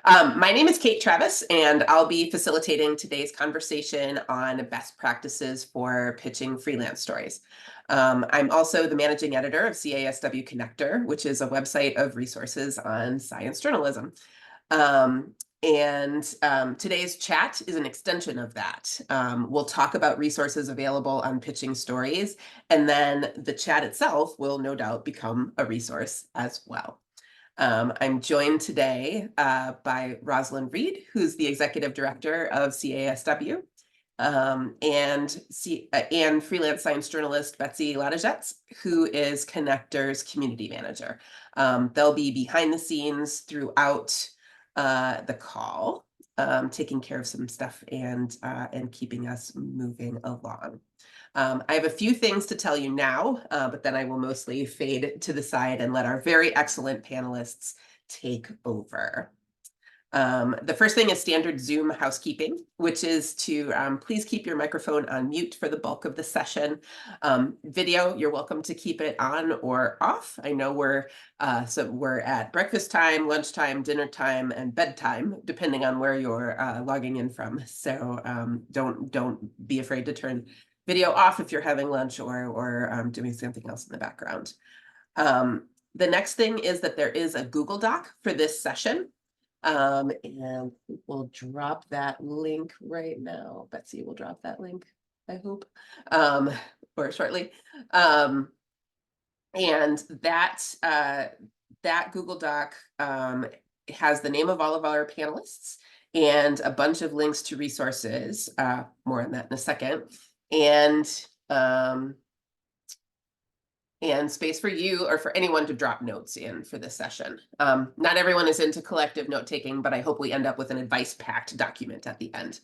My name is Kate Travis, and I'll be facilitating today's conversation on best practices for pitching freelance stories. I'm also the managing editor of CASW Connector, which is a website of resources on science journalism. Today's chat is an extension of that. We'll talk about resources available on pitching stories, and then the chat itself will no doubt become a resource as well. I'm joined today by Rosalind Reed, who's the executive director of CASW, and freelance science journalist Betsy Ladajets, who is Connector's community manager. They'll be behind the scenes throughout the call, taking care of some stuff and keeping us moving along. I have a few things to tell you now, but then I will mostly fade to the side and let our very excellent panelists take over. The first thing is standard Zoom housekeeping, which is to please keep your microphone on mute for the bulk of the session. Video, you're welcome to keep it on or off. I know we're at breakfast time, lunchtime, dinner time, and bedtime, depending on where you're logging in from. So don't be afraid to turn video off if you're having lunch or doing something else in the background. The next thing is that there is a Google Doc for this session. And we'll drop that link right now. Betsy will drop that link, I hope, or shortly. And that Google Doc has the name of all of our panelists and a bunch of links to resources. More on that in a second. And space for you or for anyone to drop notes in for this session. Not everyone is into collective note-taking, but I hope we end up with an advice-packed document at the end.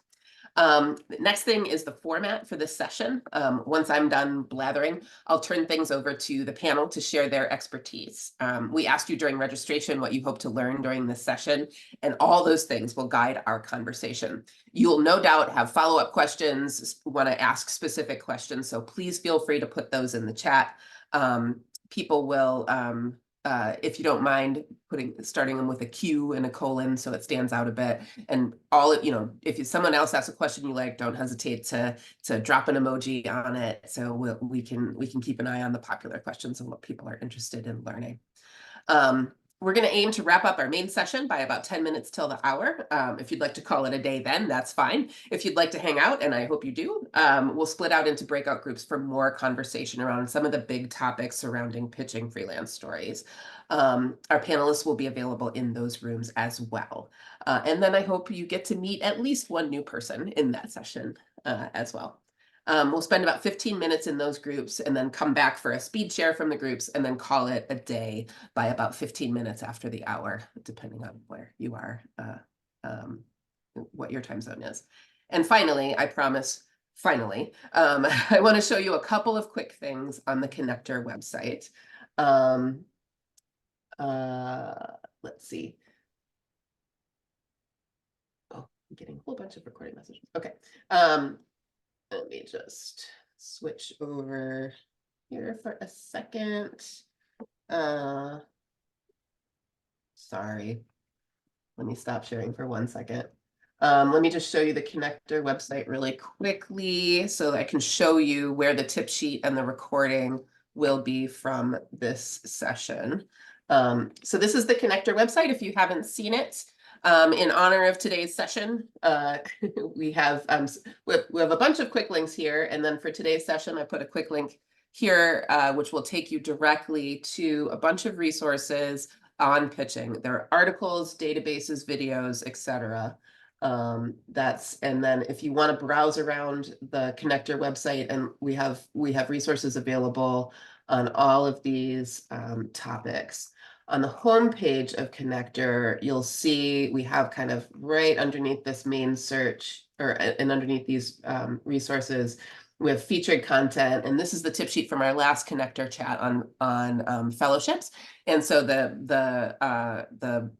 The next thing is the format for this session. Once I'm done blathering, I'll turn things over to the panel to share their expertise. We asked you during registration what you hope to learn during this session, and all those things will guide our conversation. You'll no doubt have follow-up questions, want to ask specific questions, so please feel free to put those in the chat. People will, if you don't mind, starting them with a Q and a colon so it stands out a bit. And if someone else asks a question you like, don't hesitate to drop an emoji on it, so we can keep an eye on the popular questions and what people are interested in learning. We're going to aim to wrap up our main session by about 10 minutes till the hour. If you'd like to call it a day then, that's fine. If you'd like to hang out, and I hope you do, we'll split out into breakout groups for more conversation around some of the big topics surrounding pitching freelance stories. Our panelists will be available in those rooms as well. And then I hope you get to meet at least one new person in that session as well. We'll spend about 15 minutes in those groups and then come back for a speed share from the groups and then call it a day by about 15 minutes after the hour, depending on where you are, what your time zone is. And finally, I promise, I want to show you a couple of quick things on the Connector website. Let's see. Oh, I'm getting a whole bunch of recording messages. Okay. Let me just switch over here for a second. Sorry. Let me stop sharing for 1 second. Let me just show you the Connector website really quickly so that I can show you where the tip sheet and the recording will be from this session. So this is the Connector website if you haven't seen it. In honor of today's session, we have a bunch of quick links here, and then for today's session, I put a quick link here, which will take you directly to a bunch of resources on pitching. There are articles, databases, videos, etc. And then if you want to browse around the Connector website, and we have resources available on all of these topics. On the home page of Connector, you'll see we have kind of right underneath this main search and underneath these resources, we have featured content. And this is the tip sheet from our last Connector chat on fellowships. And so the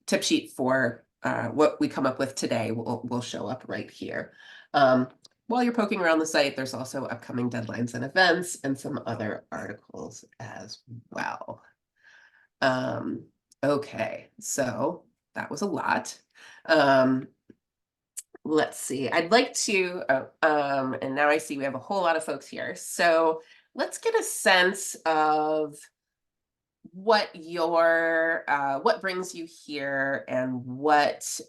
tip sheet for what we come up with today will show up right here. While you're poking around the site, there's also upcoming deadlines and events and some other articles as well. Okay, so that was a lot. Let's see, I'd like to, and now I see we have a whole lot of folks here. So let's get a sense of what what brings you here and what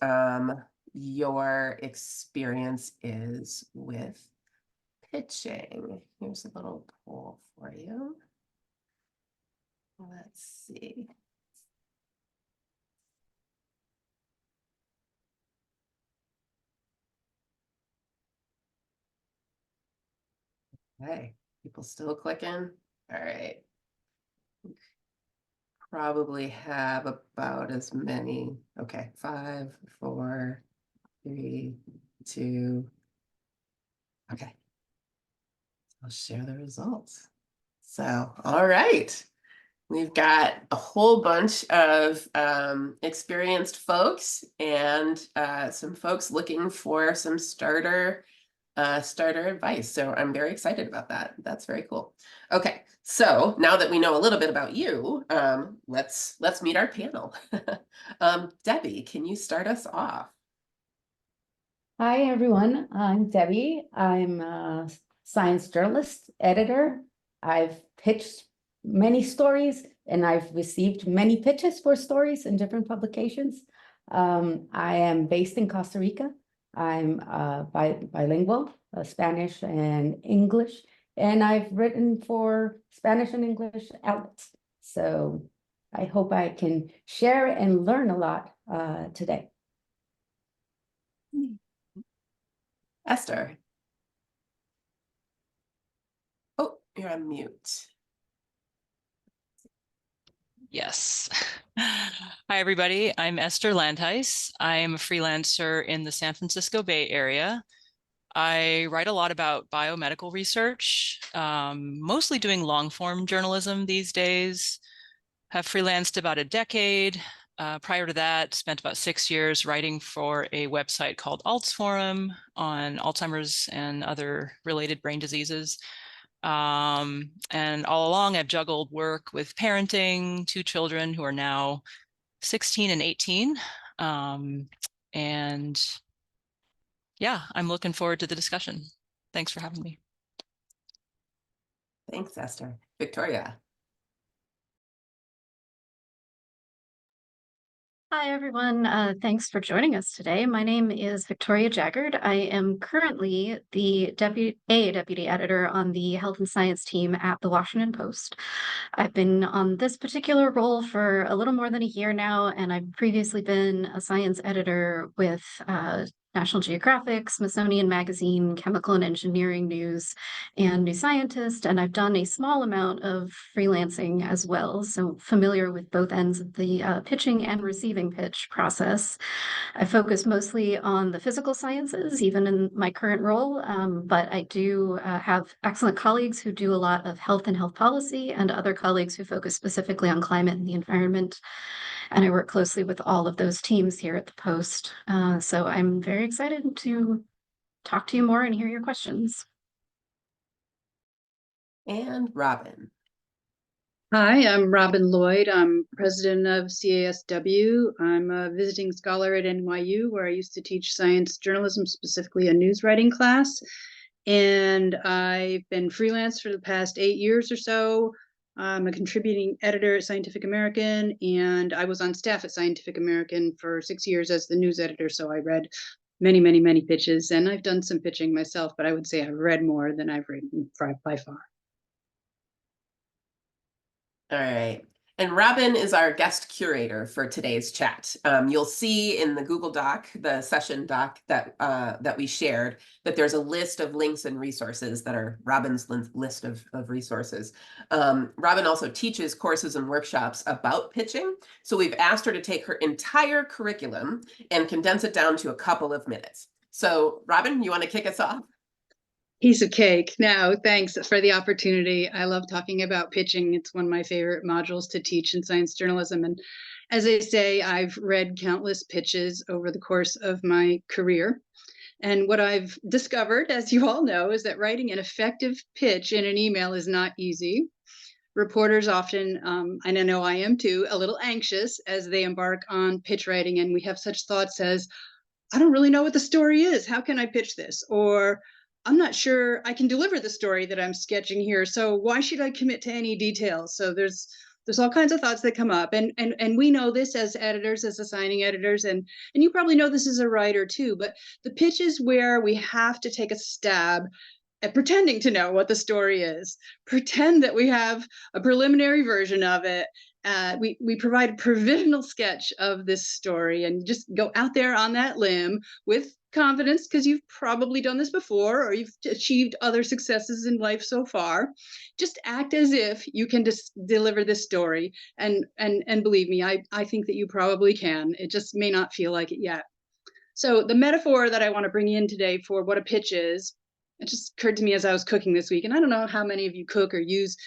your experience is with pitching. Here's a little poll for you. Let's see. Okay, people still clicking. All right. Probably have about as many. Okay, 5, 4, 3, 2. Okay. I'll share the results. So, all right. We've got a whole bunch of experienced folks and some folks looking for some starter advice. So I'm very excited about that. That's very cool. Okay, so now that we know a little bit about you, let's meet our panel. Debbie, can you start us off? Hi, everyone. I'm Debbie. I'm a science journalist, editor. I've pitched many stories and I've received many pitches for stories in different publications. I am based in Costa Rica. I'm bilingual, Spanish and English, and I've written for Spanish and English outlets. So I hope I can share and learn a lot today. Esther. Oh, you're on mute. Yes. Hi, everybody. I'm Esther Landheis. I'm a freelancer in the San Francisco Bay Area. I write a lot about biomedical research, mostly doing long-form journalism these days. Have freelanced about a decade. Prior to that, spent about 6 years writing for a website called Alts Forum on Alzheimer's and other related brain diseases. And all along, I've juggled work with parenting, 2 children who are now 16 and 18. And yeah, I'm looking forward to the discussion. Thanks for having me. Thanks, Esther. Victoria. Hi, everyone. Thanks for joining us today. My name is Victoria Jaggard. I am currently the deputy editor on the health and science team at the Washington Post. I've been on this particular role for a little more than a year now, and I've previously been a science editor with National Geographic, Smithsonian Magazine, Chemical and Engineering News, and New Scientist, and I've done a small amount of freelancing as well, so familiar with both ends of the pitching and receiving pitch process. I focus mostly on the physical sciences, even in my current role, but I do have excellent colleagues who do a lot of health and health policy, and other colleagues who focus specifically on climate and the environment. And I work closely with all of those teams here at the Post. So I'm very excited to talk to you more and hear your questions. And Robin. Hi, I'm Robin Lloyd. I'm president of CASW. I'm a visiting scholar at NYU, where I used to teach science journalism, specifically a news writing class. And I've been freelance for the past 8 years or so. I'm a contributing editor at Scientific American, and I was on staff at Scientific American for 6 years as the news editor. So I read many, many, many pitches, and I've done some pitching myself, but I would say I've read more than I've written by far. All right. And Robin is our guest curator for today's chat. You'll see in the Google Doc, the session doc that we shared, that there's a list of links and resources that are Robin's list of resources. Robin also teaches courses and workshops about pitching. So we've asked her to take her entire curriculum and condense it down to a couple of minutes. So Robin, you want to kick us off? Piece of cake. No, thanks for the opportunity. I love talking about pitching. It's one of my favorite modules to teach in science journalism. And as I say, I've read countless pitches over the course of my career. And what I've discovered, as you all know, is that writing an effective pitch in an email is not easy. Reporters often, and I know I am too, a little anxious as they embark on pitch writing, and we have such thoughts as, I don't really know what the story is. How can I pitch this? Or I'm not sure I can deliver the story that I'm sketching here. So why should I commit to any details? So there's all kinds of thoughts that come up. And we know this as editors, as assigning editors, and you probably know this as a writer too, but the pitch is where we have to take a stab at pretending to know what the story is, pretend that we have a preliminary version of it. We provide a provisional sketch of this story and just go out there on that limb with confidence, because you've probably done this before or you've achieved other successes in life so far. Just act as if you can just deliver this story. And believe me, I think that you probably can. It just may not feel like it yet. So the metaphor that I want to bring in today for what a pitch is, it just occurred to me as I was cooking this week, and I don't know how many of you cook or use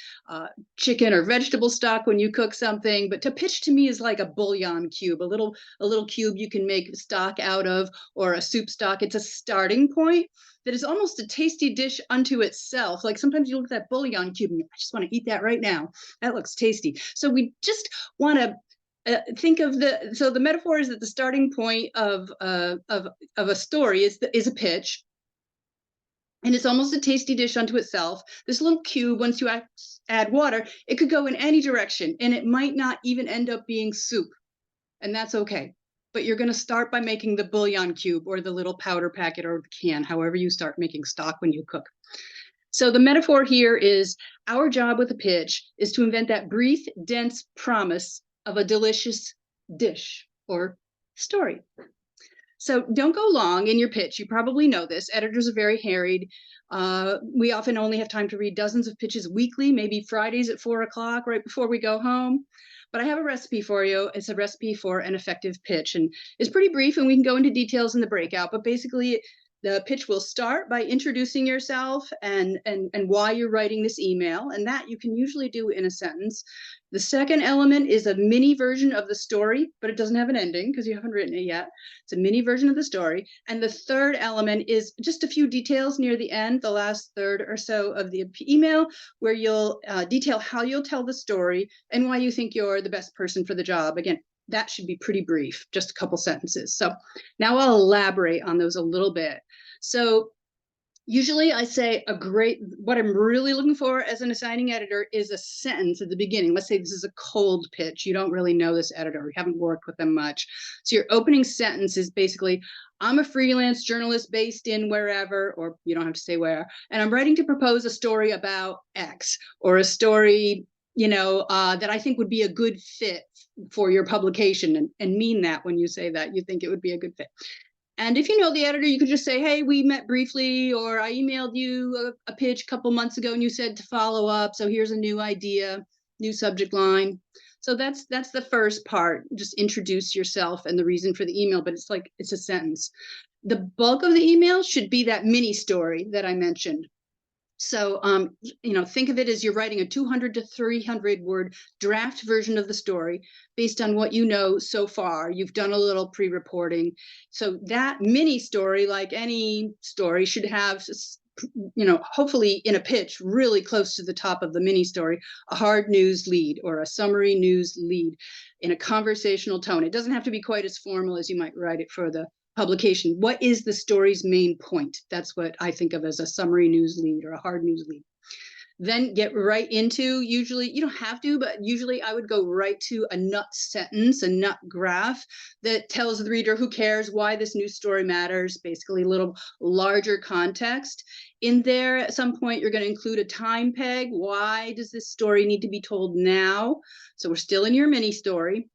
chicken or vegetable stock when you cook something, but to pitch to me is like a bouillon cube, a little cube you can make stock out of, or a soup stock. It's a starting point that is almost a tasty dish unto itself. Like sometimes you look at that bouillon cube and I just want to eat that right now. That looks tasty. So we just want to think of so the metaphor is that the starting point of a story is a pitch. And it's almost a tasty dish unto itself. This little cube, once you add water, it could go in any direction, and it might not even end up being soup. And that's okay. But you're going to start by making the bouillon cube or the little powder packet or can, however you start making stock when you cook. So the metaphor here is our job with a pitch is to invent that brief, dense promise of a delicious dish or story. So don't go long in your pitch. You probably know this. Editors are very harried. We often only have time to read dozens of pitches weekly, maybe Fridays at 4 o'clock right before we go home. But I have a recipe for you. It's a recipe for an effective pitch. And it's pretty brief, and we can go into details in the breakout. But basically, the pitch will start by introducing yourself and why you're writing this email. And that you can usually do in a sentence. The second element is a mini version of the story, but it doesn't have an ending because you haven't written it yet. It's a mini version of the story. And the third element is just a few details near the end, the last third or so of the email, where you'll detail how you'll tell the story and why you think you're the best person for the job. Again, that should be pretty brief, just a couple sentences. So now I'll elaborate on those a little bit. So usually I say what I'm really looking for as an assigning editor is a sentence at the beginning. Let's say this is a cold pitch. You don't really know this editor. You haven't worked with them much. So your opening sentence is basically, I'm a freelance journalist based in wherever, or you don't have to say where, and I'm writing to propose a story about X, or a story, that I think would be a good fit for your publication, and mean that when you say that, you think it would be a good fit. And if you know the editor, you could just say, hey, we met briefly, or I emailed you a pitch a couple months ago and you said to follow up. So here's a new idea, new subject line. So that's the first part. Just introduce yourself and the reason for the email, but it's a sentence. The bulk of the email should be that mini story that I mentioned. So, think of it as you're writing a 200 to 300 word draft version of the story based on what you know so far. You've done a little pre-reporting. So that mini story, like any story, should have, hopefully in a pitch really close to the top of the mini story, a hard news lead or a summary news lead in a conversational tone. It doesn't have to be quite as formal as you might write it for the publication. What is the story's main point? That's what I think of as a summary news lead or a hard news lead. Then get right into, usually, you don't have to, but usually I would go right to a nut sentence, a nut graph that tells the reader who cares why this news story matters, basically a little larger context. In there, at some point, you're going to include a time peg. Why does this story need to be told now? So we're still in your mini story.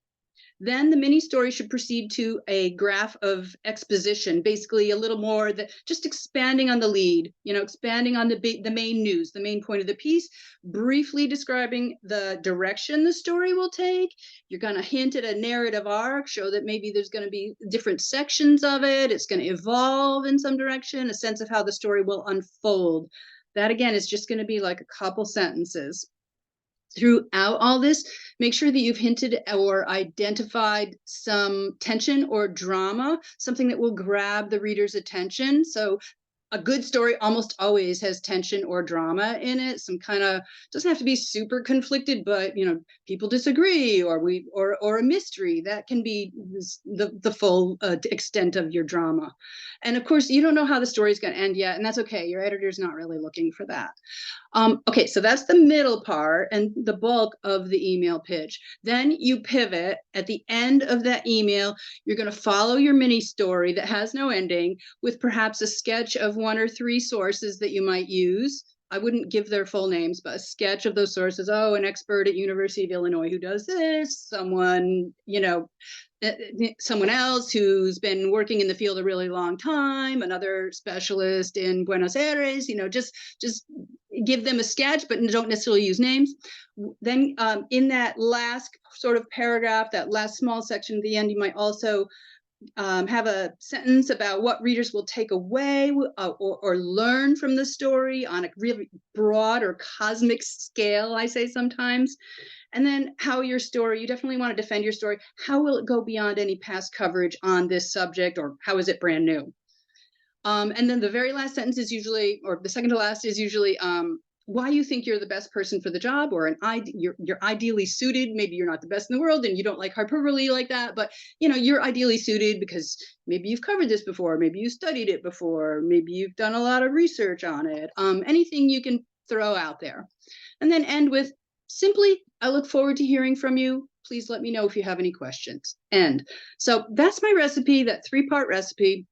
Then the mini story should proceed to a graph of exposition, basically a little more that just expanding on the lead, expanding on the main news, the main point of the piece, briefly describing the direction the story will take. You're going to hint at a narrative arc, show that maybe there's going to be different sections of it. It's going to evolve in some direction, a sense of how the story will unfold. That, again, is just going to be like a couple sentences. Throughout all this, make sure that you've hinted or identified some tension or drama, something that will grab the reader's attention. So a good story almost always has tension or drama in it. Some kind of, doesn't have to be super conflicted, but people disagree, or a mystery that can be the full extent of your drama. And of course, you don't know how the story is going to end yet, and that's okay. Your editor's not really looking for that. Okay, so that's the middle part and the bulk of the email pitch. Then you pivot at the end of that email. You're going to follow your mini story that has no ending with perhaps a sketch of 1 or 3 sources that you might use. I wouldn't give their full names, but a sketch of those sources. Oh, an expert at University of Illinois who does this, someone, someone else who's been working in the field a really long time, another specialist in Buenos Aires, just give them a sketch, but don't necessarily use names. Then in that last sort of paragraph, that last small section at the end, you might also have a sentence about what readers will take away or learn from the story on a really broad or cosmic scale, I say sometimes. And then how your story, you definitely want to defend your story. How will it go beyond any past coverage on this subject, or how is it brand new? And then the very last sentence is usually, or the second to last is usually, why you think you're the best person for the job, or you're ideally suited. Maybe you're not the best in the world and you don't like hyperbole like that, but you're ideally suited because maybe you've covered this before, maybe you studied it before, maybe you've done a lot of research on it. Anything you can throw out there. And then end with simply, I look forward to hearing from you. Please let me know if you have any questions. End. So that's my recipe, that 3-part recipe.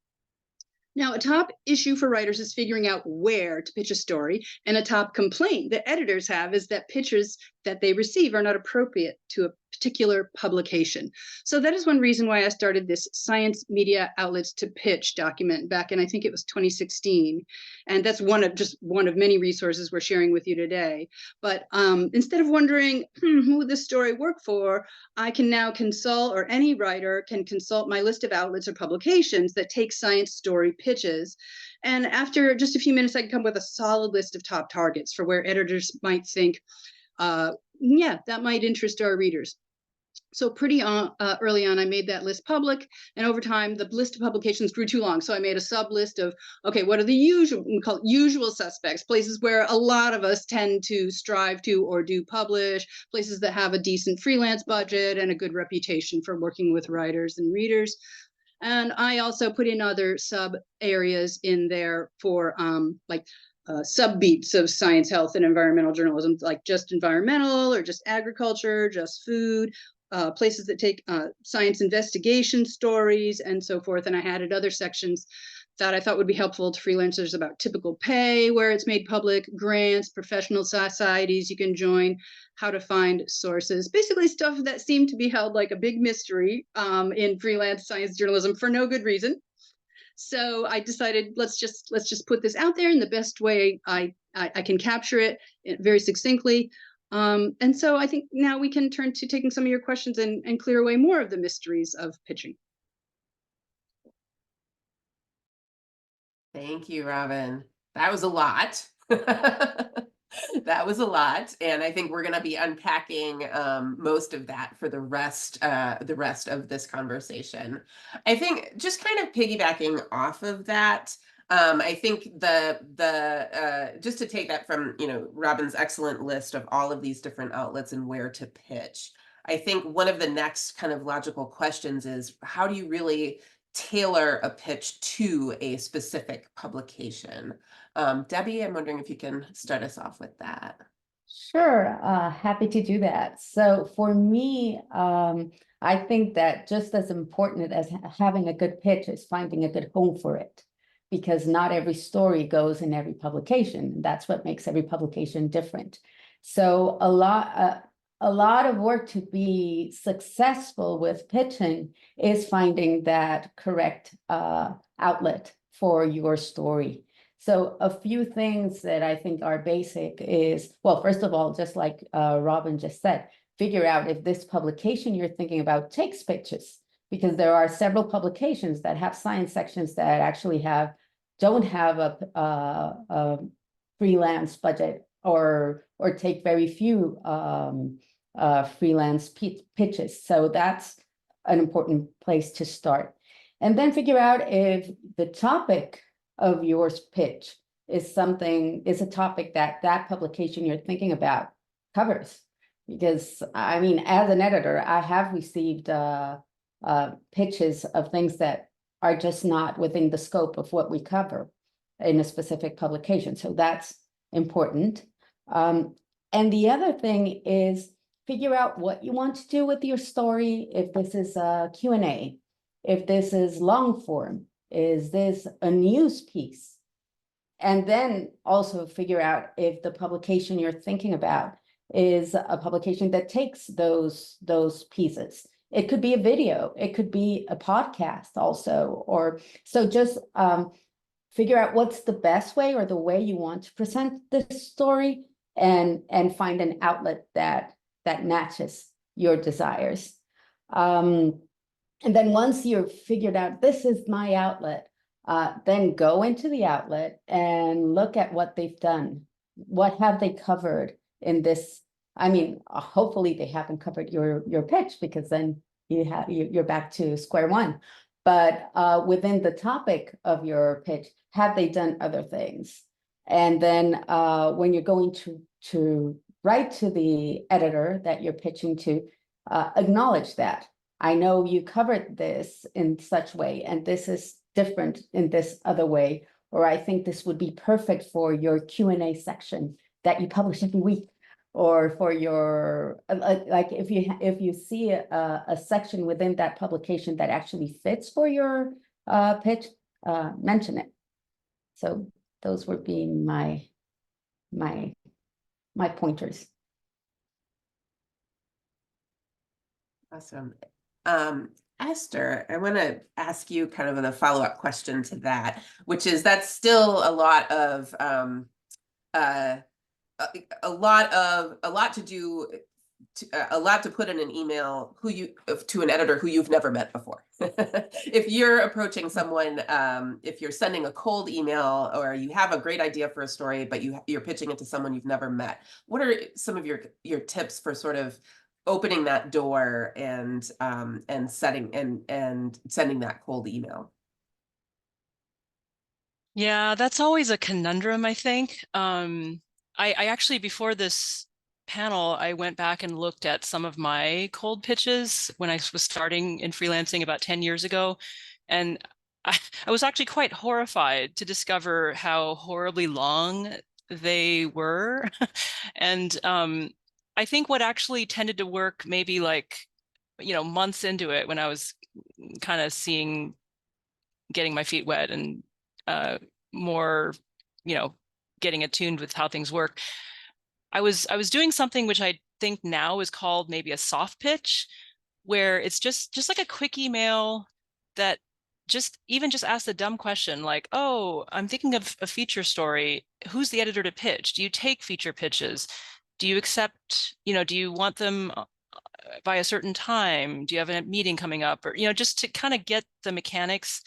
Now, a top issue for writers is figuring out where to pitch a story, and a top complaint that editors have is that pitches that they receive are not appropriate to a particular publication. So that is one reason why I started this Science Media Outlets to Pitch document back in, I think it was 2016. And that's one of many resources we're sharing with you today. But instead of wondering, who would this story work for, I can now consult, or any writer can consult my list of outlets or publications that take science story pitches. And after just a few minutes, I can come with a solid list of top targets for where editors might think, yeah, that might interest our readers. So pretty early on, I made that list public, and over time, the list of publications grew too long. So I made a sub list of, okay, what are the we call it usual suspects, places where a lot of us tend to strive to or do publish, places that have a decent freelance budget and a good reputation for working with writers and readers. And I also put in other sub areas in there for sub-beats of science, health, and environmental journalism, like just environmental or just agriculture, just food, places that take science investigation stories and so forth. And I added other sections that I thought would be helpful to freelancers about typical pay, where it's made public, grants, professional societies you can join, how to find sources, basically stuff that seemed to be held like a big mystery in freelance science journalism for no good reason. So I decided, let's just put this out there in the best way I can capture it very succinctly. And so I think now we can turn to taking some of your questions and clear away more of the mysteries of pitching. Thank you, Robin. That was a lot. That was a lot, and I think we're going to be unpacking most of that for the rest of this conversation. I think just kind of piggybacking off of that, I think just to take that from Robin's excellent list of all of these different outlets and where to pitch, I think one of the next kind of logical questions is, how do you really tailor a pitch to a specific publication? Debbie, I'm wondering if you can start us off with that. Sure, happy to do that. So for me, I think that just as important as having a good pitch is finding a good home for it, because not every story goes in every publication. That's what makes every publication different. So a lot of work to be successful with pitching is finding that correct outlet for your story. So a few things that I think are basic is, well, first of all, just like Robin just said, figure out if this publication you're thinking about takes pitches, because there are several publications that have science sections that actually don't have a freelance budget or take very few freelance pitches. So that's an important place to start. And then figure out if the topic of your pitch is a topic that publication you're thinking about covers. Because I mean, as an editor, I have received pitches of things that are just not within the scope of what we cover in a specific publication. So that's important. And the other thing is figure out what you want to do with your story. If this is a Q&A, if this is long form, is this a news piece? And then also figure out if the publication you're thinking about is a publication that takes those pieces. It could be a video, it could be a podcast also, or so just figure out what's the best way or the way you want to present this story, and find an outlet that matches your desires. And then once you've figured out this is my outlet, then go into the outlet and look at what they've done. What have they covered in this? I mean, hopefully they haven't covered your pitch, because then you're back to square one. But within the topic of your pitch, have they done other things? And then when you're going to write to the editor that you're pitching to, acknowledge that. I know you covered this in such way, and this is different in this other way, or I think this would be perfect for your Q&A section that you publish every week, or for your, like if you see a section within that publication that actually fits for your pitch, mention it. So those would be my pointers. Awesome. Esther, I want to ask you kind of a follow-up question to that, which is that's still a lot to put in an email to an editor who you've never met before. If you're approaching someone, if you're sending a cold email, or you have a great idea for a story, but you're pitching it to someone you've never met, what are some of your tips for sort of opening that door and sending that cold email? Yeah, that's always a conundrum, I think. I actually, before this panel, I went back and looked at some of my cold pitches when I was starting in freelancing about 10 years ago. And I was actually quite horrified to discover how horribly long they were. And I think what actually tended to work maybe like, months into it, when I was kind of getting my feet wet and more, getting attuned with how things work. I was doing something which I think now is called maybe a soft pitch, where it's just like a quick email that just asks a dumb question like, oh, I'm thinking of a feature story. Who's the editor to pitch? Do you take feature pitches? Do you accept, do you want them by a certain time? Do you have a meeting coming up? Or, just to kind of get the mechanics,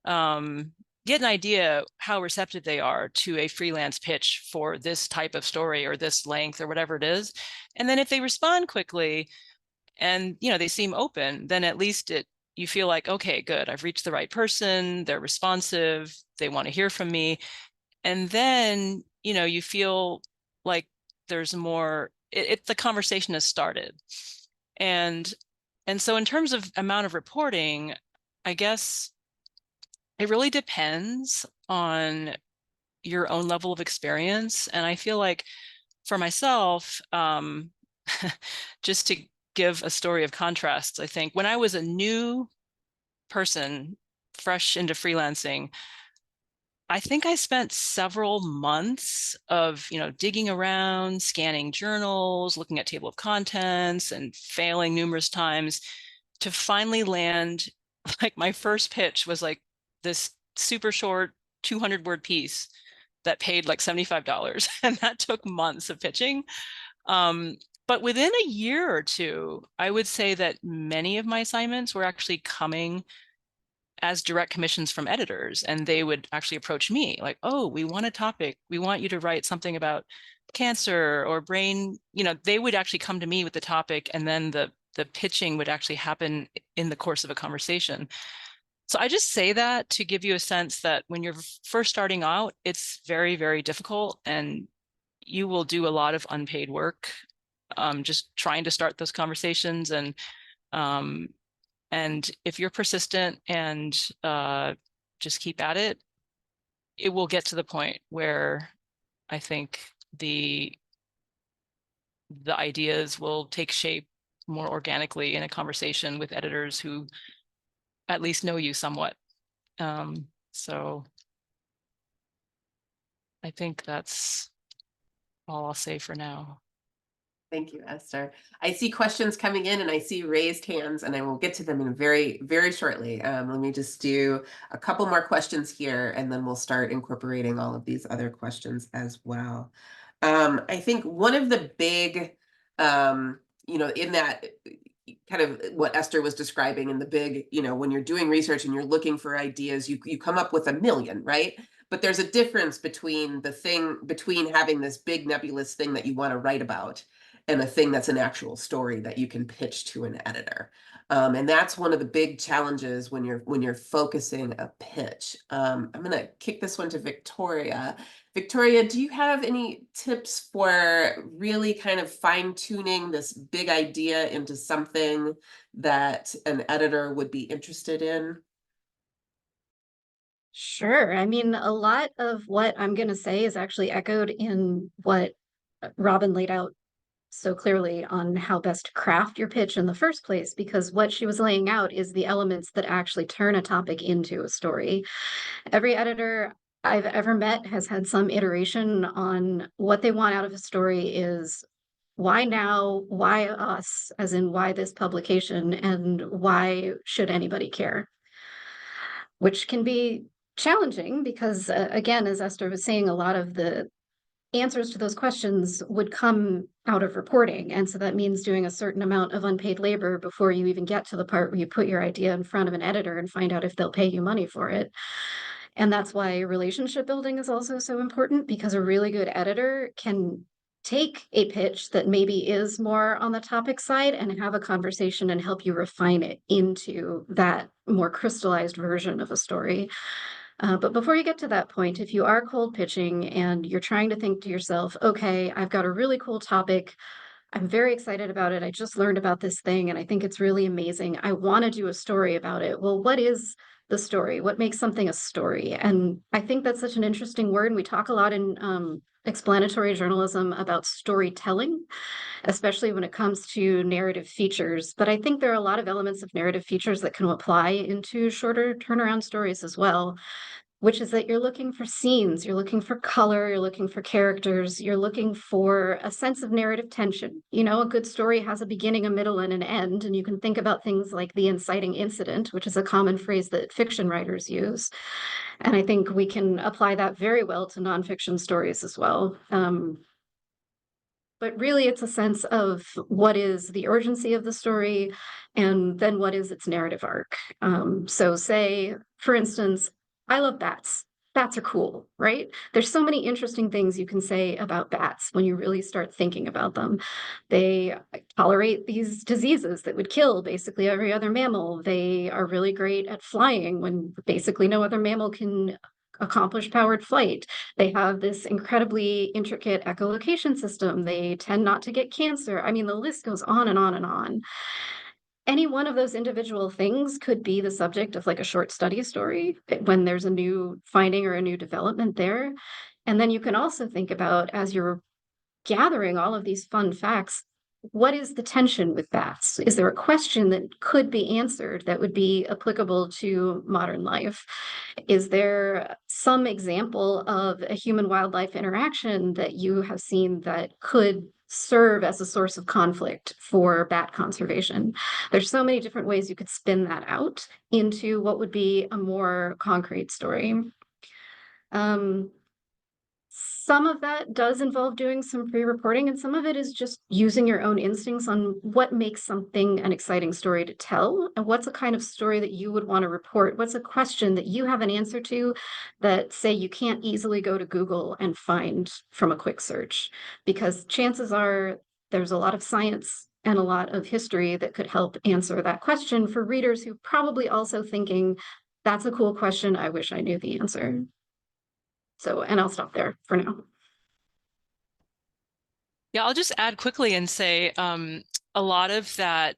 get an idea how receptive they are to a freelance pitch for this type of story or this length or whatever it is. And then if they respond quickly and, they seem open, then at least you feel like, okay, good, I've reached the right person. They're responsive. They want to hear from me. And then, you feel like there's more, the conversation has started. And so in terms of amount of reporting, I guess it really depends on your own level of experience. And I feel like for myself, just to give a story of contrasts, I think when I was a new person, fresh into freelancing, I think I spent several months of, digging around, scanning journals, looking at table of contents, and failing numerous times to finally land. Like my first pitch was like this super short 200-word piece that paid like $75, and that took months of pitching. But within a year or two, I would say that many of my assignments were actually coming as direct commissions from editors, and they would actually approach me like, oh, we want a topic. We want you to write something about cancer or brain. They would actually come to me with the topic, and then the pitching would actually happen in the course of a conversation. So I just say that to give you a sense that when you're first starting out, it's very, very difficult, and you will do a lot of unpaid work, just trying to start those conversations. And if you're persistent and just keep at it, it will get to the point where I think the ideas will take shape more organically in a conversation with editors who at least know you somewhat. So I think that's all I'll say for now. Thank you, Esther. I see questions coming in and I see raised hands, and I will get to them in very, very shortly. Let me just do a couple more questions here, and then we'll start incorporating all of these other questions as well. I think one of the big, in that kind of what Esther was describing in the big, when you're doing research and you're looking for ideas, you come up with a million, right? But there's a difference between having this big nebulous thing that you want to write about and a thing that's an actual story that you can pitch to an editor. And that's one of the big challenges when you're focusing a pitch. I'm going to kick this one to Victoria. Victoria, do you have any tips for really kind of fine-tuning this big idea into something that an editor would be interested in? Sure. I mean, a lot of what I'm going to say is actually echoed in what Robin laid out so clearly on how best to craft your pitch in the first place, because what she was laying out is the elements that actually turn a topic into a story. Every editor I've ever met has had some iteration on what they want out of a story is why now, why us, as in why this publication, and why should anybody care? Which can be challenging because, again, as Esther was saying, a lot of the answers to those questions would come out of reporting. And so that means doing a certain amount of unpaid labor before you even get to the part where you put your idea in front of an editor and find out if they'll pay you money for it. And that's why relationship building is also so important, because a really good editor can take a pitch that maybe is more on the topic side and have a conversation and help you refine it into that more crystallized version of a story. But before you get to that point, if you are cold pitching and you're trying to think to yourself, okay, I've got a really cool topic, I'm very excited about it, I just learned about this thing and I think it's really amazing, I want to do a story about it. Well, what is the story? What makes something a story? And I think that's such an interesting word. And we talk a lot in explanatory journalism about storytelling, especially when it comes to narrative features. But I think there are a lot of elements of narrative features that can apply into shorter turnaround stories as well, which is that you're looking for scenes, you're looking for color, you're looking for characters, you're looking for a sense of narrative tension. You know, a good story has a beginning, a middle, and an end. And you can think about things like the inciting incident, which is a common phrase that fiction writers use. And I think we can apply that very well to nonfiction stories as well. But really, it's a sense of what is the urgency of the story, and then what is its narrative arc. So say, for instance, I love bats. Bats are cool, right? There's so many interesting things you can say about bats when you really start thinking about them. They tolerate these diseases that would kill basically every other mammal. They are really great at flying when basically no other mammal can accomplish powered flight. They have this incredibly intricate echolocation system. They tend not to get cancer. I mean, the list goes on and on and on. Any one of those individual things could be the subject of like a short study story when there's a new finding or a new development there. And then you can also think about, as you're gathering all of these fun facts, what is the tension with bats? Is there a question that could be answered that would be applicable to modern life? Is there some example of a human wildlife interaction that you have seen that could serve as a source of conflict for bat conservation? There's so many different ways you could spin that out into what would be a more concrete story. Some of that does involve doing some pre-reporting, and some of it is just using your own instincts on what makes something an exciting story to tell, and what's a kind of story that you would want to report. What's a question that you have an answer to that, say, you can't easily go to Google and find from a quick search? Because chances are there's a lot of science and a lot of history that could help answer that question for readers who probably also thinking, That's a cool question. I wish I knew the answer. So, and I'll stop there for now. Yeah, I'll just add quickly and say a lot of that,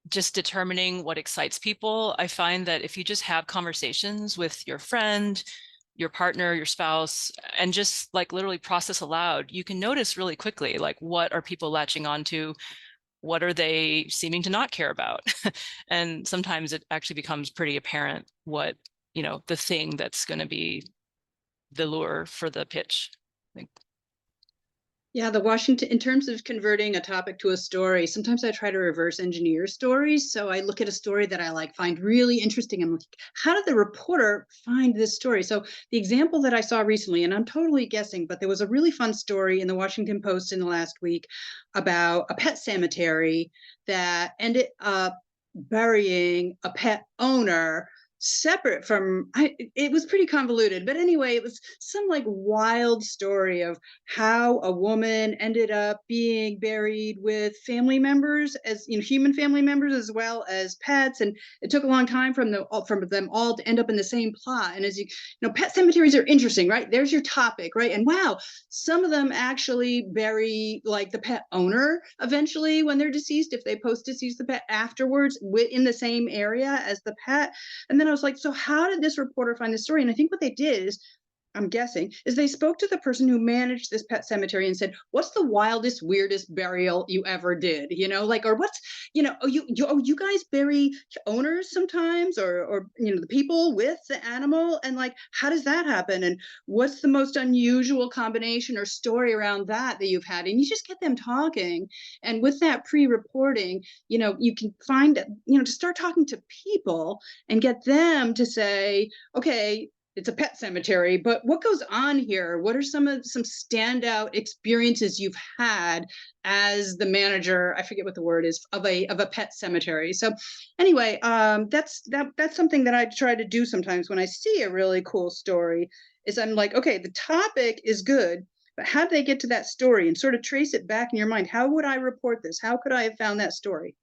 just determining what excites people. I find that if you just have conversations with your friend, your partner, your spouse, and just like literally process aloud, you can notice really quickly, like, what are people latching onto? What are they seeming to not care about? And sometimes it actually becomes pretty apparent what, the thing that's going to be the lure for the pitch. Yeah, the Washington, in terms of converting a topic to a story, sometimes I try to reverse engineer stories. So I look at a story that I find really interesting. I'm like, how did the reporter find this story? So the example that I saw recently, and I'm totally guessing, but there was a really fun story in the Washington Post in the last week about a pet cemetery that ended up burying a pet owner separate from, it was pretty convoluted, but anyway, it was some like wild story of how a woman ended up being buried with family members, as human family members as well as pets, and it took a long time from them all to end up in the same plot. And as you know, pet cemeteries are interesting, right? There's your topic, right? And wow, some of them actually bury like the pet owner eventually when they're deceased, if they post-deceased the pet afterwards in the same area as the pet. And then I was like, so how did this reporter find this story? And I think what they did is, I'm guessing, is they spoke to the person who managed this pet cemetery and said, what's the wildest, weirdest burial you ever did? Or what's, you guys bury owners sometimes, or the people with the animal, and like, how does that happen? And what's the most unusual combination or story around that you've had? And you just get them talking. And with that pre-reporting, you can find, to start talking to people and get them to say, okay, it's a pet cemetery, but what goes on here? What are some standout experiences you've had as the manager? I forget what the word is, of a pet cemetery. So anyway, that's something that I try to do sometimes when I see a really cool story. Is I'm like, okay, the topic is good, but how did they get to that story? And sort of trace it back in your mind. How would I report this? How could I have found that story?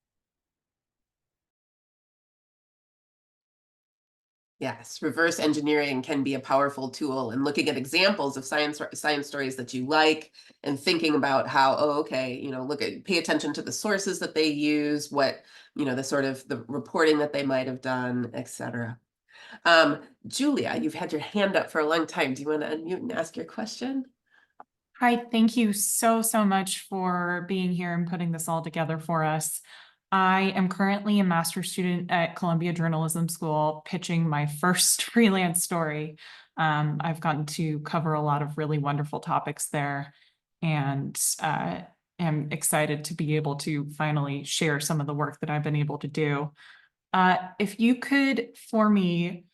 Yes, reverse engineering can be a powerful tool, and looking at examples of science stories that you like and thinking about how, pay attention to the sources that they use, what, the sort of the reporting that they might have done, etc. Julia, you've had your hand up for a long time. Do you want to unmute and ask your question? Hi, thank you so much for being here and putting this all together for us. I am currently a master's student at Columbia Journalism School, pitching my first freelance story. I've gotten to cover a lot of really wonderful topics there, and am excited to be able to finally share some of the work that I've been able to do. If you could, for me,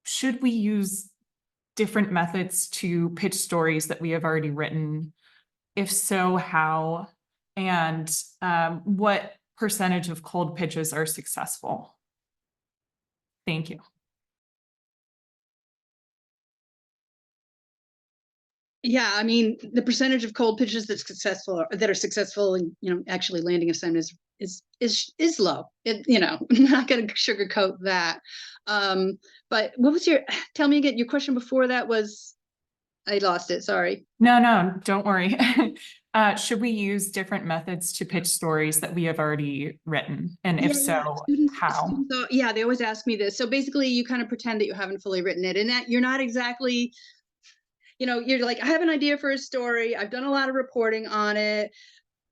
should we use different methods to pitch stories that we have already written? If so, how? And what percentage of cold pitches are successful? Thank you. Yeah, I mean, the percentage of cold pitches that are successful and actually landing assignment is low. I'm not going to sugarcoat that. But what was tell me again, your question before that was, I lost it, sorry. No, don't worry. Should we use different methods to pitch stories that we have already written? And if so, how? Yeah, they always ask me this. So basically you kind of pretend that you haven't fully written it, and that you're not exactly, you're like, I have an idea for a story. I've done a lot of reporting on it.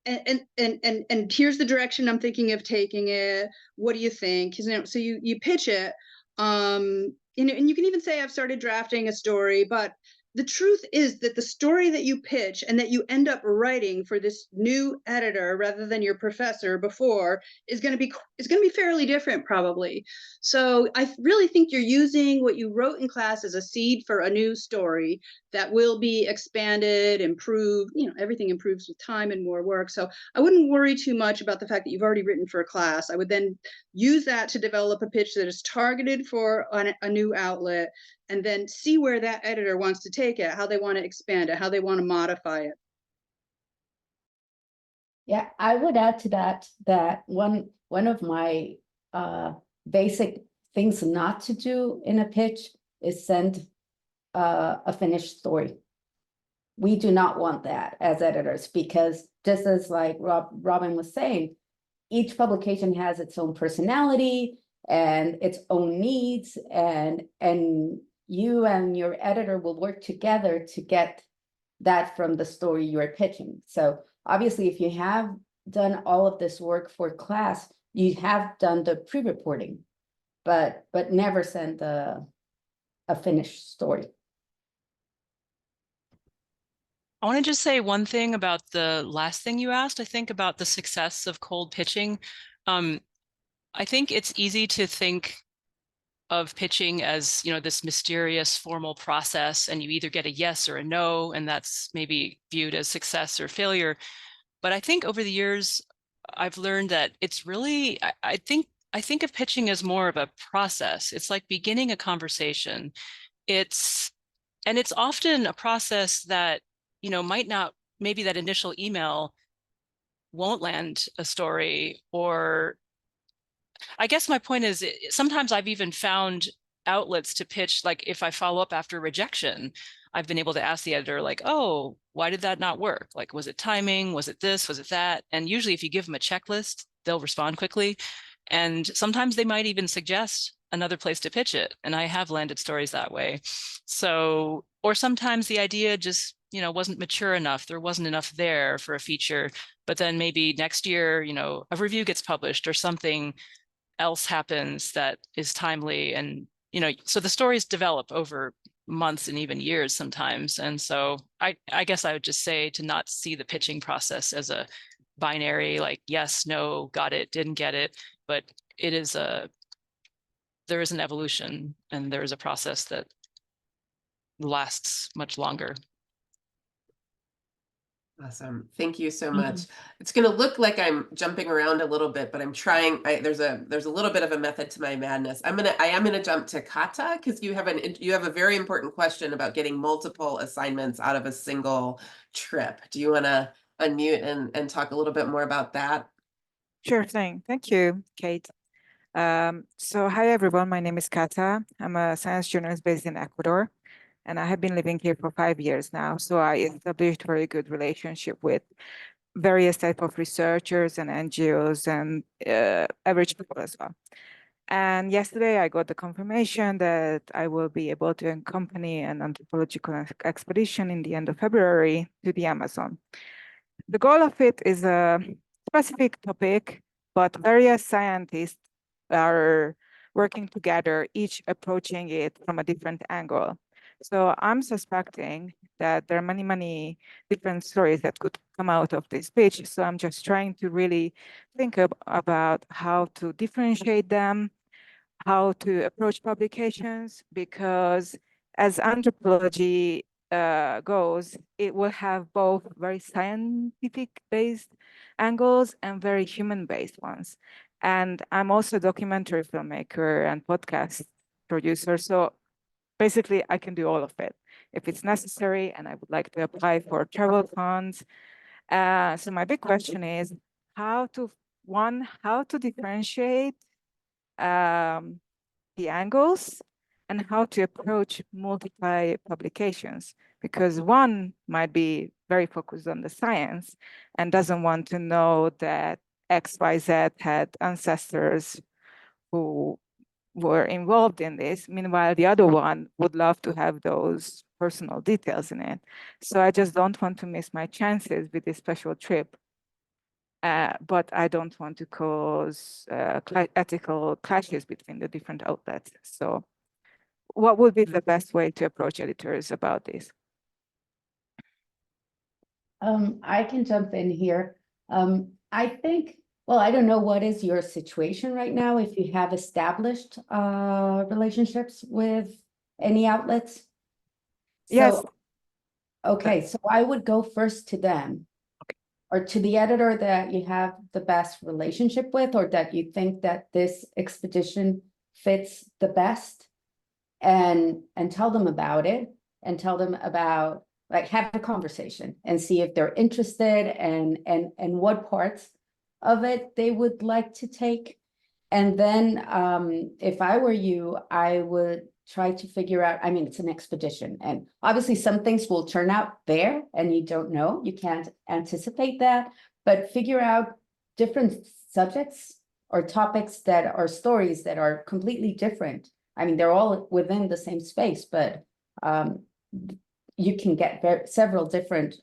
And here's the direction I'm thinking of taking it. What do you think? So you pitch it. And you can even say, I've started drafting a story, but the truth is that the story that you pitch and that you end up writing for this new editor rather than your professor before is going to be fairly different, probably. So I really think you're using what you wrote in class as a seed for a new story that will be expanded, improved. Everything improves with time and more work. So I wouldn't worry too much about the fact that you've already written for a class. I would then use that to develop a pitch that is targeted for a new outlet, and then see where that editor wants to take it, how they want to expand it, how they want to modify it. Yeah, I would add to that one of my basic things not to do in a pitch is send a finished story. We do not want that as editors, because just as like Robin was saying, each publication has its own personality and its own needs, and you and your editor will work together to get that from the story you're pitching. So obviously, if you have done all of this work for class, you have done the pre-reporting, but never send a finished story. I want to just say one thing about the last thing you asked. I think about the success of cold pitching. I think it's easy to think of pitching as, you know, this mysterious formal process, and you either get a yes or a no, and that's maybe viewed as success or failure. But I think over the years, I've learned that it's really, I think of pitching as more of a process. It's like beginning a conversation. It's often a process that, you know, might not, maybe that initial email won't land a story. Or I guess my point is, sometimes I've even found outlets to pitch, like if I follow up after rejection, I've been able to ask the editor, like, oh, why did that not work? Like, was it timing? Was it this? Was it that? And usually if you give them a checklist, they'll respond quickly. And sometimes they might even suggest another place to pitch it. And I have landed stories that way. So, or sometimes the idea just, you know, wasn't mature enough. There wasn't enough there for a feature. But then maybe next year, you know, a review gets published or something else happens that is timely. And, you know, so the stories develop over months and even years sometimes. And so I guess I would just say to not see the pitching process as a binary, like yes, no, got it, didn't get it, but it is there is an evolution, and there is a process that lasts much longer. Awesome. Thank you so much. It's going to look like I'm jumping around a little bit, but I'm trying. There's a little bit of a method to my madness. I am gonna jump to Kata, because you have a very important question about getting multiple assignments out of a single trip. Do you want to unmute and talk a little bit more about that? Sure thing. Thank you, Kate. So hi, everyone. My name is Kata. I'm a science journalist based in Ecuador, and I have been living here for 5 years now. So I established a very good relationship with various type of researchers and NGOs and average people as well. And yesterday I got the confirmation that I will be able to accompany an anthropological expedition in the end of February to the Amazon. The goal of it is a specific topic, but various scientists are working together, each approaching it from a different angle. So I'm suspecting that there are many, many different stories that could come out of this pitch. So I'm just trying to really think about how to differentiate them, how to approach publications, because as anthropology goes, it will have both very scientific-based angles and very human-based ones. And I'm also a documentary filmmaker and podcast producer. So basically, I can do all of it if it's necessary, and I would like to apply for travel funds. So my big question is how to differentiate the angles and how to approach multiply publications, because one might be very focused on the science and doesn't want to know that XYZ had ancestors who were involved in this. Meanwhile, the other one would love to have those personal details in it. So I just don't want to miss my chances with this special trip. But I don't want to cause ethical clashes between the different outlets. So what would be the best way to approach editors about this? I can jump in here. I think, well, I don't know what is your situation right now, if you have established relationships with any outlets. Yes. So, okay, so I would go first to them. Or to the editor that you have the best relationship with, or that you think that this expedition fits the best, and tell them about it, and tell them about, like, have a conversation and see if they're interested and what parts of it they would like to take. And then if I were you, I would try to figure out, I mean, it's an expedition, and obviously some things will turn out there and you don't know, you can't anticipate that, but figure out different subjects or topics that are stories that are completely different. I mean, they're all within the same space, but you can get several different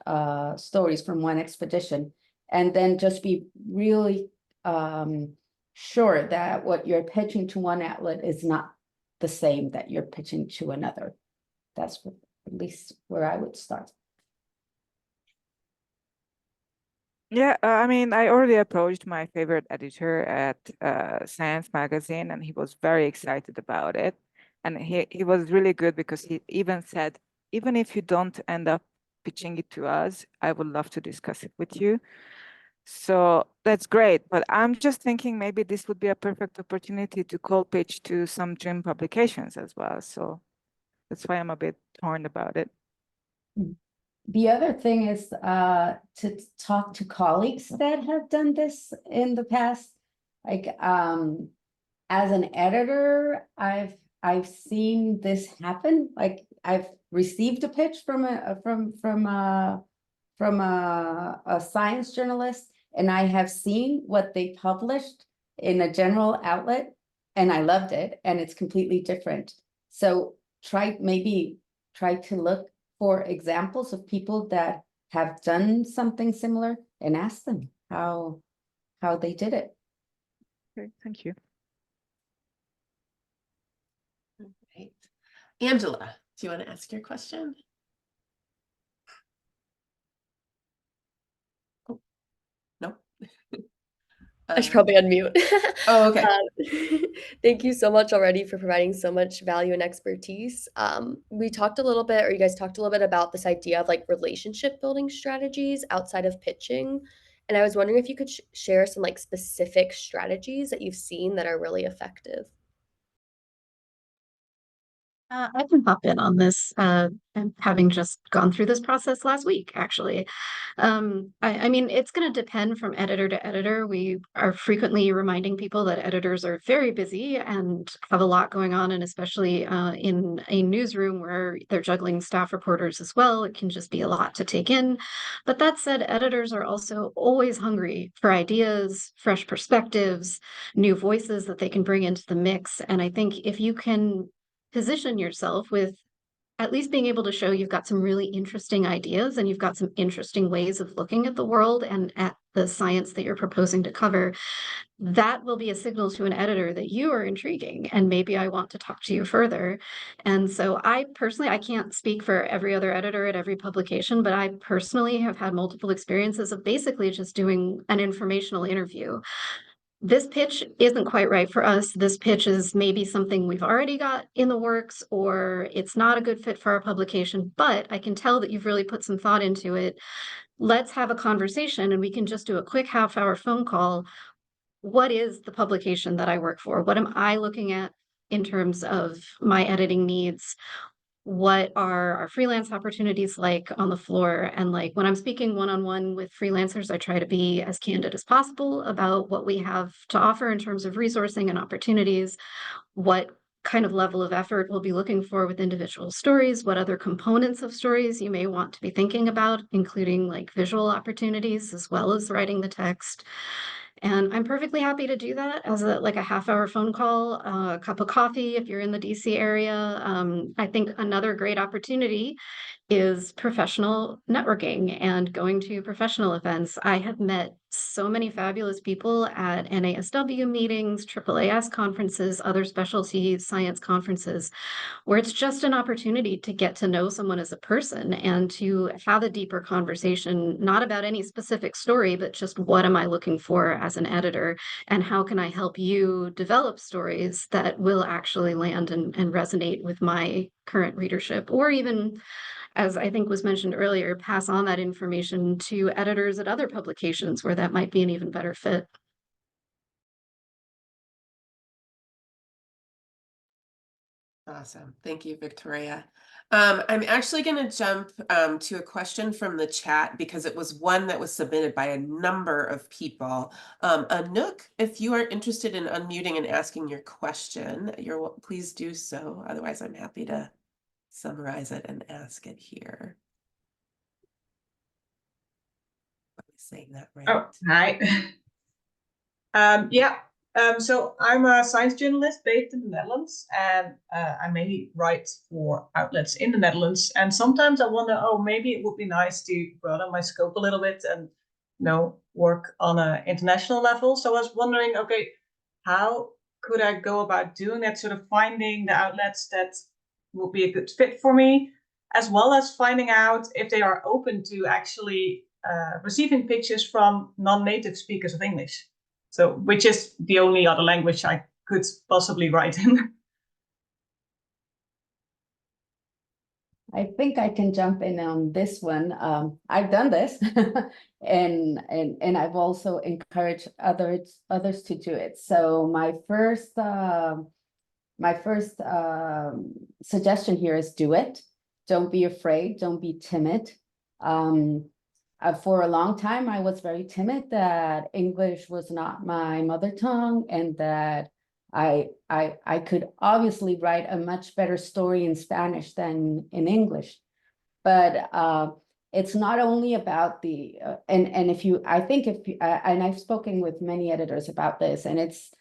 stories from one expedition, and then just be really sure that what you're pitching to one outlet is not the same that you're pitching to another. That's at least where I would start. Yeah, I mean, I already approached my favorite editor at Science Magazine, and he was very excited about it. And he was really good because he even said, even if you don't end up pitching it to us, I would love to discuss it with you. So that's great. But I'm just thinking maybe this would be a perfect opportunity to cold pitch to some dream publications as well. So that's why I'm a bit torn about it. The other thing is to talk to colleagues that have done this in the past. Like as an editor, I've seen this happen. Like I've received a pitch from a science journalist, and I have seen what they published in a general outlet, and I loved it, and it's completely different. So maybe try to look for examples of people that have done something similar and ask them how they did it. Okay, thank you. Right. Angela, do you want to ask your question? Oh, no. I should probably unmute. Oh, okay. Thank you so much already for providing so much value and expertise. We talked a little bit, or you guys talked a little bit about this idea of like relationship building strategies outside of pitching. And I was wondering if you could share some like specific strategies that you've seen that are really effective. I can hop in on this, and having just gone through this process last week, actually. I mean, it's going to depend from editor to editor. We are frequently reminding people that editors are very busy and have a lot going on, and especially in a newsroom where they're juggling staff reporters as well, it can just be a lot to take in. But that said, editors are also always hungry for ideas, fresh perspectives, new voices that they can bring into the mix. And I think if you can position yourself with at least being able to show you've got some really interesting ideas and you've got some interesting ways of looking at the world and at the science that you're proposing to cover, that will be a signal to an editor that you are intriguing and maybe I want to talk to you further. And so I can't speak for every other editor at every publication, but I personally have had multiple experiences of basically just doing an informational interview. This pitch isn't quite right for us. This pitch is maybe something we've already got in the works, or it's not a good fit for our publication, but I can tell that you've really put some thought into it. Let's have a conversation and we can just do a quick half-hour phone call. What is the publication that I work for? What am I looking at in terms of my editing needs? What are our freelance opportunities like on the floor? And like when I'm speaking one-on-one with freelancers, I try to be as candid as possible about what we have to offer in terms of resourcing and opportunities, what kind of level of effort we'll be looking for with individual stories, what other components of stories you may want to be thinking about, including like visual opportunities as well as writing the text. And I'm perfectly happy to do that as a half-hour phone call, a cup of coffee if you're in the DC area. I think another great opportunity is professional networking and going to professional events. I have met so many fabulous people at NASW meetings, AAAS conferences, other specialty science conferences, where it's just an opportunity to get to know someone as a person and to have a deeper conversation, not about any specific story, but just what am I looking for as an editor and how can I help you develop stories that will actually land and resonate with my current readership, or even, as I think was mentioned earlier, pass on that information to editors at other publications where that might be an even better fit. Awesome. Thank you, Victoria. I'm actually going to jump to a question from the chat because it was one that was submitted by a number of people. Anouk, if you are interested in unmuting and asking your question, please do so. Otherwise, I'm happy to summarize it and ask it here. Am I saying that right? Oh, hi. So I'm a science journalist based in the Netherlands, and I mainly write for outlets in the Netherlands. And sometimes I wonder, oh, maybe it would be nice to broaden my scope a little bit and, work on an international level. So I was wondering, okay, how could I go about doing that? Sort of finding the outlets that will be a good fit for me, as well as finding out if they are open to actually receiving pitches from non-native speakers of English. So, which is the only other language I could possibly write in. I think I can jump in on this one. I've done this, and I've also encouraged others to do it. So my first suggestion here is do it. Don't be afraid. Don't be timid. For a long time, I was very timid that English was not my mother tongue, and that I could obviously write a much better story in Spanish than in English. But it's not only about the and if you, I think if you, and I've spoken with many editors about this, and it's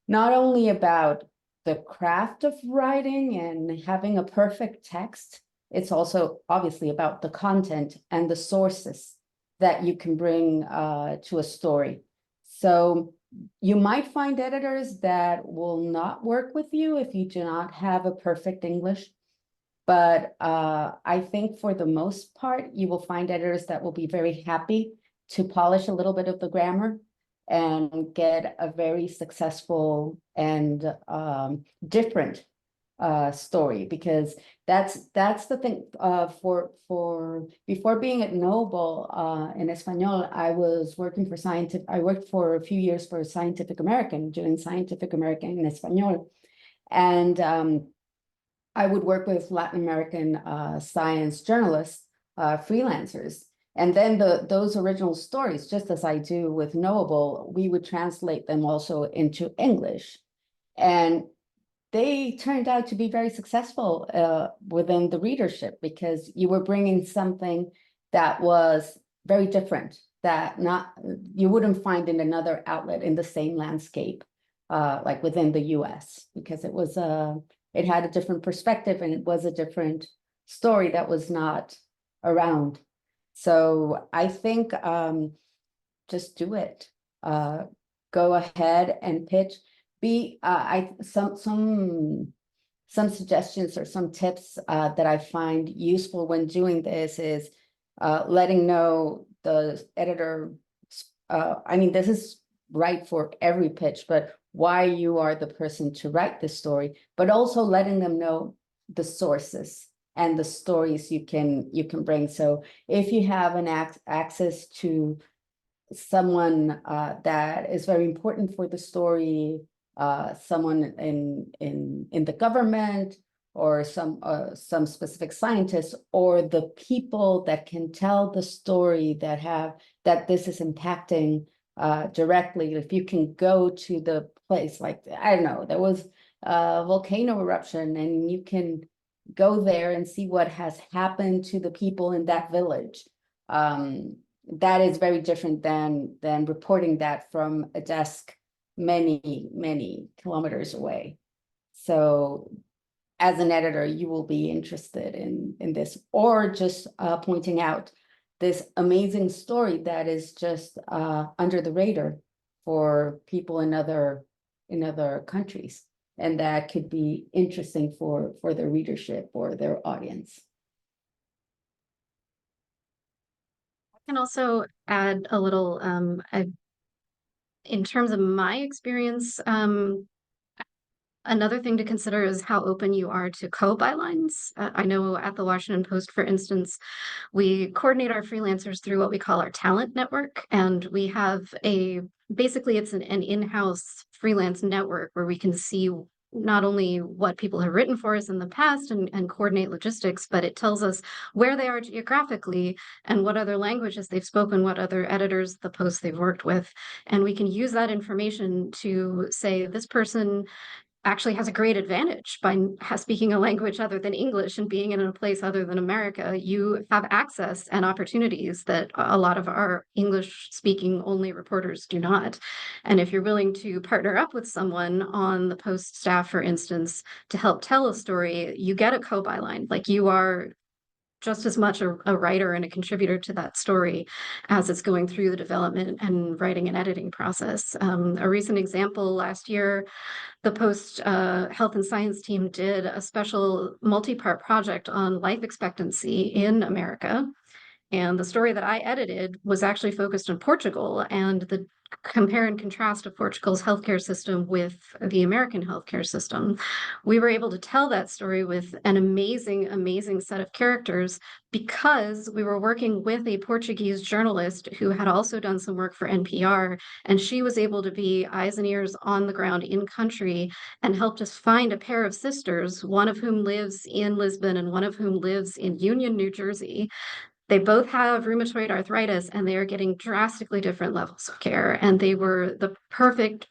not only about the craft of writing and having a perfect text, it's also obviously about the content and the sources that you can bring to a story. So you might find editors that will not work with you if you do not have a perfect English. But I think for the most part, you will find editors that will be very happy to polish a little bit of the grammar and get a very successful and different story, because that's the thing. For before being at Noble in Espanol, I worked for a few years for Scientific American, doing Scientific American in Espanol, and I would work with Latin American science journalists, freelancers. And then those original stories, just as I do with Knowable, we would translate them also into English. And they turned out to be very successful within the readership, because you were bringing something that was very different, that you wouldn't find in another outlet in the same landscape, like within the US, because it had a different perspective and it was a different story that was not around. So I think just do it. Go ahead and pitch. Some suggestions or some tips that I find useful when doing this is letting know the editor. I mean, this is right for every pitch, but why you are the person to write the story, but also letting them know the sources and the stories you can bring. So if you have an access to someone that is very important for the story, someone in the government, or some specific scientists, or the people that can tell the story that this is impacting directly. If you can go to the place, like, I don't know, there was a volcano eruption, and you can go there and see what has happened to the people in that village. That is very different than reporting that from a desk many kilometers away. So as an editor, you will be interested in this, or just pointing out this amazing story that is just under the radar for people in other countries, and that could be interesting for their readership or their audience. I can also add a little, in terms of my experience, another thing to consider is how open you are to co-bylines. I know at the Washington Post, for instance, we coordinate our freelancers through what we call our talent network. And we have basically it's an in-house freelance network where we can see not only what people have written for us in the past and coordinate logistics, but it tells us where they are geographically and what other languages they've spoken, what other editors, the posts they've worked with. And we can use that information to say this person actually has a great advantage by speaking a language other than English and being in a place other than America. You have access and opportunities that a lot of our English speaking only reporters do not. And if you're willing to partner up with someone on the Post staff, for instance, to help tell a story, you get a co-byline. Like you are just as much a writer and a contributor to that story as it's going through the development and writing and editing process. A recent example last year, the Post Health and Science team did a special multi-part project on life expectancy in America. And the story that I edited was actually focused on Portugal and the compare and contrast of Portugal's healthcare system with the American healthcare system. We were able to tell that story with an amazing, amazing set of characters because we were working with a Portuguese journalist who had also done some work for NPR, and she was able to be eyes and ears on the ground in country and helped us find a pair of sisters, one of whom lives in Lisbon and one of whom lives in Union, New Jersey. They both have rheumatoid arthritis and they are getting drastically different levels of care. And they were the perfect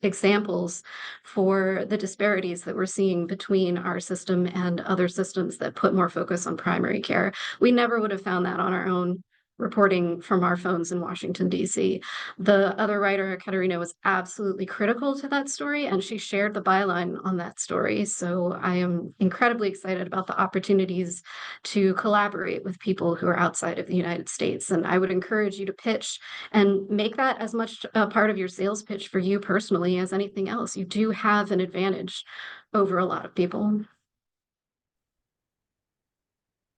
examples for the disparities that we're seeing between our system and other systems that put more focus on primary care. We never would have found that on our own reporting from our phones in Washington, D.C. The other writer, Katerina, was absolutely critical to that story, and she shared the byline on that story. So I am incredibly excited about the opportunities to collaborate with people who are outside of the United States. And I would encourage you to pitch and make that as much a part of your sales pitch for you personally as anything else. You do have an advantage over a lot of people.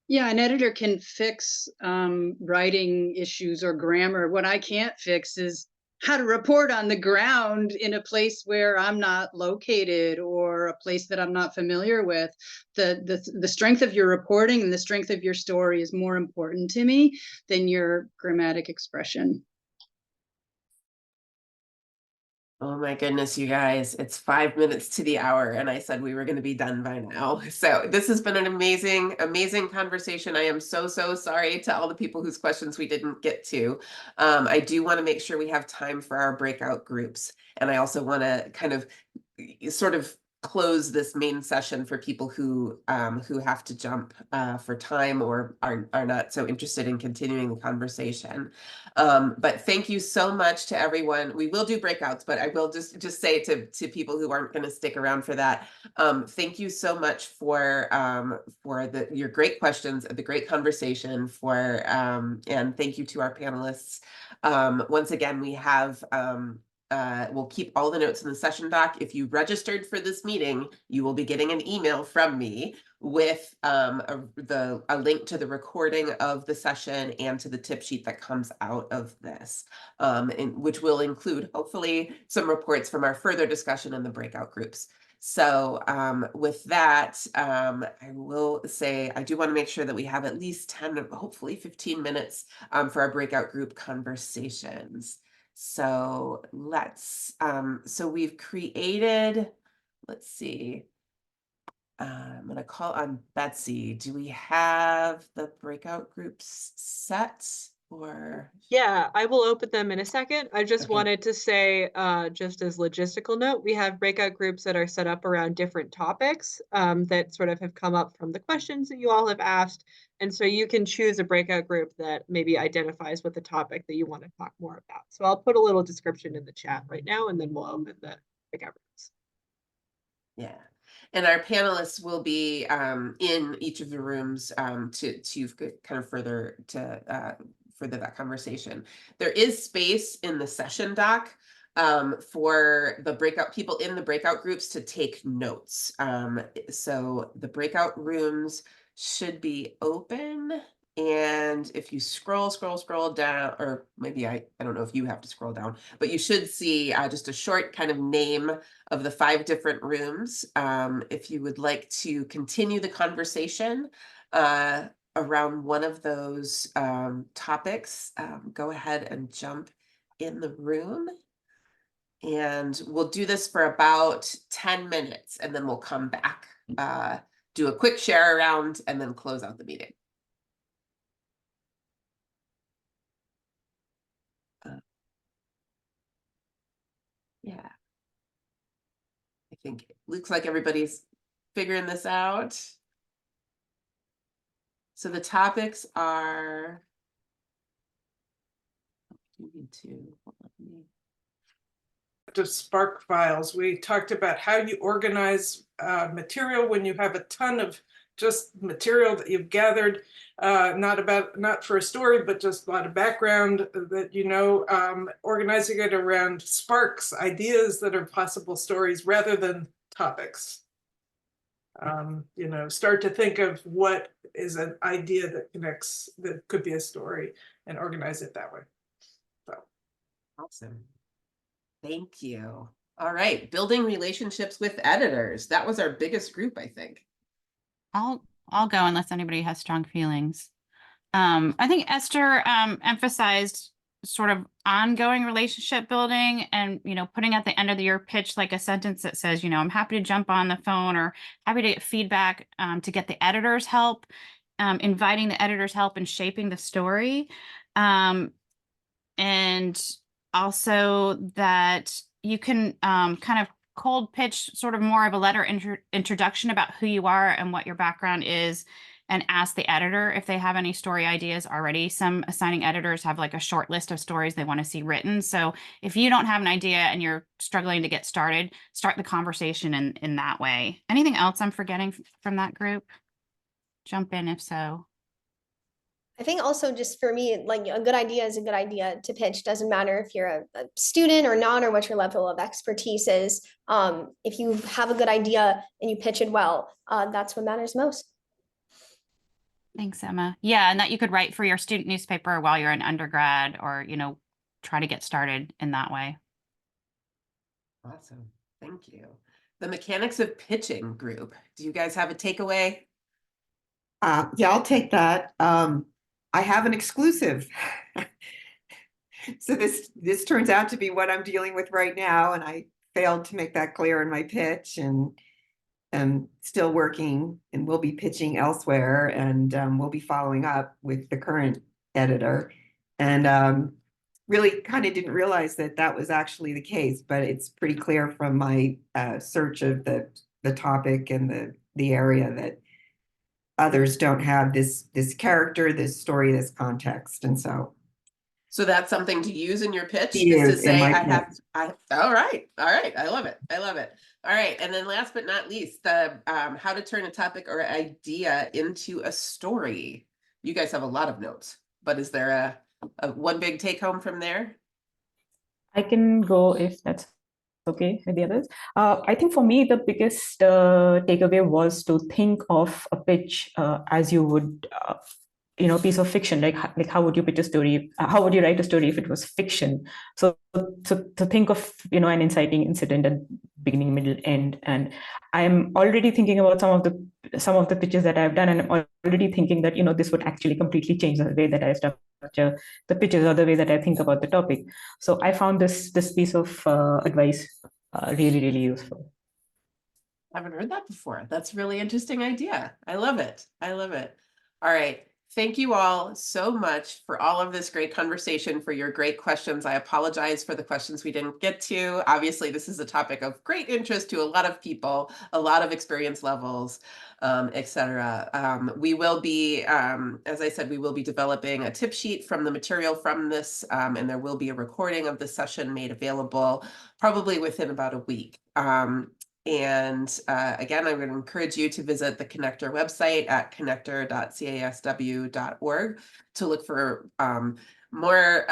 Yeah, an editor can fix writing issues or grammar. What I can't fix is how to report on the ground in a place where I'm not located or a place that I'm not familiar with. The strength of your reporting and the strength of your story is more important to me than your grammatic expression. Oh my goodness, you guys, it's 5 minutes to the hour, and I said we were going to be done by now. So this has been an amazing, amazing conversation. I am so sorry to all the people whose questions we didn't get to. I do want to make sure we have time for our breakout groups. And I also want to kind of sort of close this main session for people who have to jump for time or are not so interested in continuing the conversation. But thank you so much to everyone. We will do breakouts, but I will just say to people who aren't going to stick around for that, thank you so much for your great questions, the great conversation, and thank you to our panelists. Once again, we have we'll keep all the notes in the session doc. If you registered for this meeting, you will be getting an email from me with a link to the recording of the session and to the tip sheet that comes out of this, which will include hopefully some reports from our further discussion in the breakout groups. So with that, I will say I do want to make sure that we have at least 10, hopefully 15 minutes for our breakout group conversations. So so we've created, let's see, I'm going to call on Betsy. Do we have the breakout groups set or? Yeah, I will open them in a second. I just Okay. wanted to say, just as logistical note, we have breakout groups that are set up around different topics that sort of have come up from the questions that you all have asked. And so you can choose a breakout group that maybe identifies with the topic that you want to talk more about. So I'll put a little description in the chat right now, and then we'll open the breakout groups. Yeah. And our panelists will be in each of the rooms to kind of further that conversation. There is space in the session doc for the breakout people in the breakout groups to take notes. So the breakout rooms should be open. And if you scroll down, or maybe I don't know if you have to scroll down, but you should see just a short kind of name of the 5 different rooms. If you would like to continue the conversation around one of those topics, go ahead and jump in the room. And we'll do this for about 10 minutes and then we'll come back, do a quick share around and then close out the meeting. Yeah. I think it looks like everybody's figuring this out. So the topics are, of Spark files. We talked about how you organize material when you have a ton of just material that you've gathered, not for a story, but just a lot of background that you know, organizing it around sparks, ideas that are possible stories rather than topics. You know, start to think of what is an idea that connects, that could be a story, and organize it that way. So. Awesome. Thank you. All right, building relationships with editors. That was our biggest group, I think. I'll go unless anybody has strong feelings. I think Esther emphasized sort of ongoing relationship building and, you know, putting at the end of your pitch like a sentence that says, you know, I'm happy to jump on the phone or happy to get feedback to get the editor's help, inviting the editor's help in shaping the story. And also that you can kind of cold pitch sort of more of a letter introduction about who you are and what your background is, and ask the editor if they have any story ideas already. Some assigning editors have like a short list of stories they want to see written. So if you don't have an idea and you're struggling to get started, start the conversation in that way. Anything else I'm forgetting from that group? Jump in if so. I think also just for me, like a good idea is a good idea to pitch. Doesn't matter if you're a student or not, or what your level of expertise is. If you have a good idea and you pitch it well, that's what matters most. Thanks, Emma. Yeah, and that you could write for your student newspaper while you're an undergrad, or, you know, try to get started in that way. Awesome. Thank you. The mechanics of pitching group. Do you guys have a takeaway? Yeah, I'll take that. I have an exclusive. So this turns out to be what I'm dealing with right now, and I failed to make that clear in my pitch, and am still working and will be pitching elsewhere, and we'll be following up with the current editor. And really kind of didn't realize that that was actually the case, but it's pretty clear from my search of the topic and the area that others don't have this character, this story, this context. And so that's something to use in your pitch, is is to say all right. I love it. All right. And then last but not least, the how to turn a topic or idea into a story. You guys have a lot of notes, but is there a one big take home from there? I can go if that's okay with the others. I think for me, the biggest takeaway was to think of a pitch as you would, you know, piece of fiction. Like how would you pitch a story? How would you write a story if it was fiction? So to think of, you know, an inciting incident at beginning, middle, end. And I'm already thinking about some of the pitches that I've done, and I'm already thinking that, you know, this would actually completely change the way that I structure the pitches or the way that I think about the topic. So I found this piece of advice really, really useful. I haven't heard that before. That's a really interesting idea. I love it. All right. Thank you all so much for all of this great conversation, for your great questions. I apologize for the questions we didn't get to. Obviously, this is a topic of great interest to a lot of people, a lot of experience levels, etc. We will be, as I said, we will be developing a tip sheet from the material from this, and there will be a recording of the session made available probably within about a week. And again, I would encourage you to visit the Connector website at connector.casw.org to look for more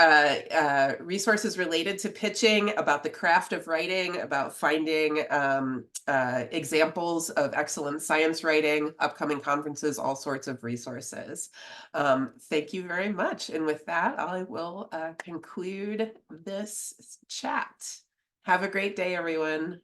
resources related to pitching, about the craft of writing, about finding examples of excellent science writing, upcoming conferences, all sorts of resources. Thank you very much. And with that, I will conclude this chat. Have a great day, everyone.